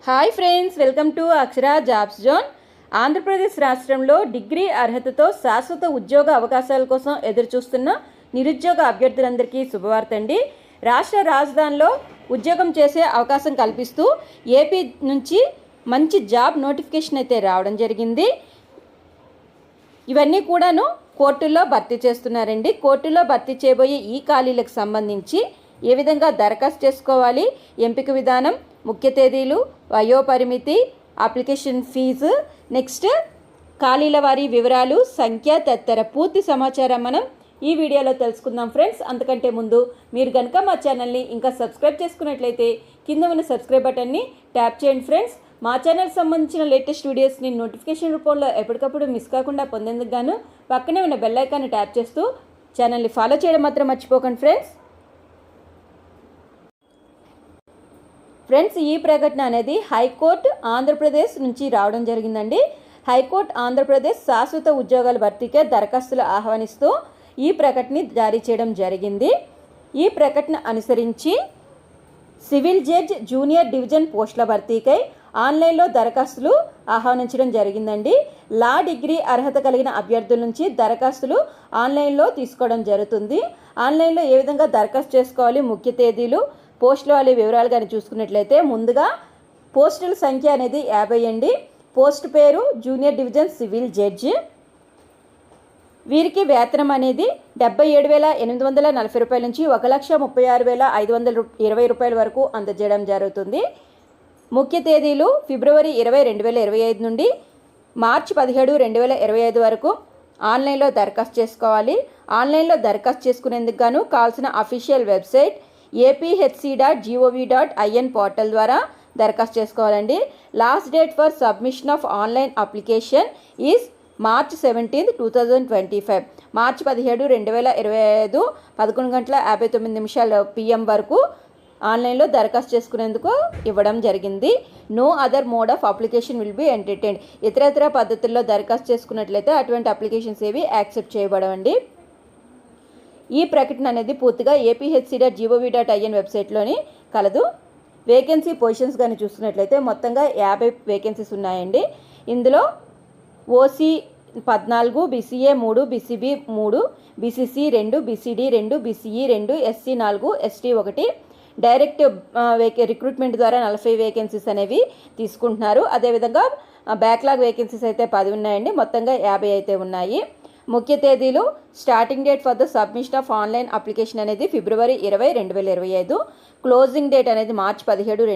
Hi friends, welcome to Akshara jobs zone. Andhra Pradesh రాష్ట్రంలో degree అర్హతతో శాశ్వత ఉద్యోగ అవకాశాల కోసం ఎదురుచూస్తున్న నిరుద్యోగ అభ్యర్థులందరికీ శుభవార్త అండి. రాష్ట్ర రాజధానిలో ఉద్యోగం చేసే అవకాశం కల్పిస్తూ ఏపీ నుంచి మంచి జాబ్ నోటిఫికేషన్ అయితే రావడం జరిగింది. ఇవన్నీ కూడాను కోర్టుల్లో భర్తీ చేస్తున్నారండి. కోర్టులో భర్తీ చేయబోయే ఈ ఖాళీలకు సంబంధించి ఏ విధంగా దరఖాస్తు చేసుకోవాలి, ఎంపిక విధానం, ముఖ్య తేదీలు, వయోపరిమితి, అప్లికేషన్ ఫీజు, నెక్స్ట్ ఖాళీల వారి వివరాలు, సంఖ్య తదితర పూర్తి సమాచారం మనం ఈ వీడియోలో తెలుసుకుందాం ఫ్రెండ్స్. అంతకంటే ముందు మీరు కనుక మా ఛానల్ని ఇంకా సబ్స్క్రైబ్ చేసుకున్నట్లయితే కింద ఉన్న సబ్స్క్రైబ్ బటన్ని ట్యాప్ చేయండి ఫ్రెండ్స్. మా ఛానల్కి సంబంధించిన లేటెస్ట్ వీడియోస్ని నోటిఫికేషన్ రూపంలో ఎప్పటికప్పుడు మిస్ కాకుండా పొందేందుకు గాను పక్కనే ఉన్న బెల్ ఐకాన్ని ట్యాప్ చేస్తూ ఛానల్ని ఫాలో చేయడం మాత్రం మర్చిపోకండి ఫ్రెండ్స్. ఈ ప్రకటన అనేది హైకోర్టు ఆంధ్రప్రదేశ్ నుంచి రావడం జరిగిందండి. హైకోర్టు ఆంధ్రప్రదేశ్ శాశ్వత ఉద్యోగాల భర్తీకే దరఖాస్తులు ఆహ్వానిస్తూ ఈ ప్రకటన జారీ చేయడం జరిగింది. ఈ ప్రకటన అనుసరించి సివిల్ జడ్జ్ జూనియర్ డివిజన్ పోస్టుల భర్తీకై ఆన్లైన్లో దరఖాస్తులు ఆహ్వానించడం జరిగిందండి. లా డిగ్రీ అర్హత కలిగిన అభ్యర్థుల నుంచి దరఖాస్తులు ఆన్లైన్లో తీసుకోవడం జరుగుతుంది. ఆన్లైన్లో ఏ విధంగా దరఖాస్తు చేసుకోవాలి, ముఖ్య తేదీలు, పోస్టుల వాళ్ళ వివరాలు కానీ చూసుకున్నట్లయితే ముందుగా పోస్టుల సంఖ్య అనేది 50 అండి. పోస్ట్ పేరు జూనియర్ డివిజన్ సివిల్ జడ్జి. వీరికి వేతనం అనేది 77,840 రూపాయల నుంచి 1,36,520 రూపాయల వరకు అందజేయడం జరుగుతుంది. ముఖ్య తేదీలు ఫిబ్రవరి 20, 2025 నుండి మార్చి 17, 2025 వరకు ఆన్లైన్లో దరఖాస్తు చేసుకోవాలి. ఆన్లైన్లో దరఖాస్తు చేసుకునేందుకు గాను కావాల్సిన అఫీషియల్ వెబ్సైట్ apHC.gov.in పోర్టల్ ద్వారా దరఖాస్తు చేసుకోవాలండి. Last date for submission of online application is March 17, 2025. March 17, 2025 11:59 PM వరకు ఆన్లైన్లో దరఖాస్తు చేసుకునేందుకు ఇవ్వడం జరిగింది. No other mode of application will be entertained. ఇతర పద్ధతుల్లో దరఖాస్తు చేసుకున్నట్లయితే అటువంటి అప్లికేషన్స్ ఏవి యాక్సెప్ట్ చేయబడవండి. ఈ ప్రకటన అనేది పూర్తిగా apHC.gov.in వెబ్సైట్లోని కలదు. వేకెన్సీ పొజిషన్స్ కానీ చూసుకున్నట్లయితే మొత్తంగా 50 వేకెన్సీస్ ఉన్నాయండి. ఇందులో OC 14, BCA 3, BCB 3, BCC 2, BCD 2, BCE 2, SC 4, ST 1. Direct recruitment ద్వారా 40 వేకెన్సీస్ అనేవి తీసుకుంటున్నారు. అదేవిధంగా బ్యాక్లాగ్ వేకెన్సీస్ అయితే 10 ఉన్నాయండి. మొత్తంగా 50 అయితే ఉన్నాయి. ముఖ్య తేదీలు starting date for the submission of online application అనేది ఫిబ్రవరి 20, 2025. క్లోజింగ్ డేట్ అనేది మార్చి 17,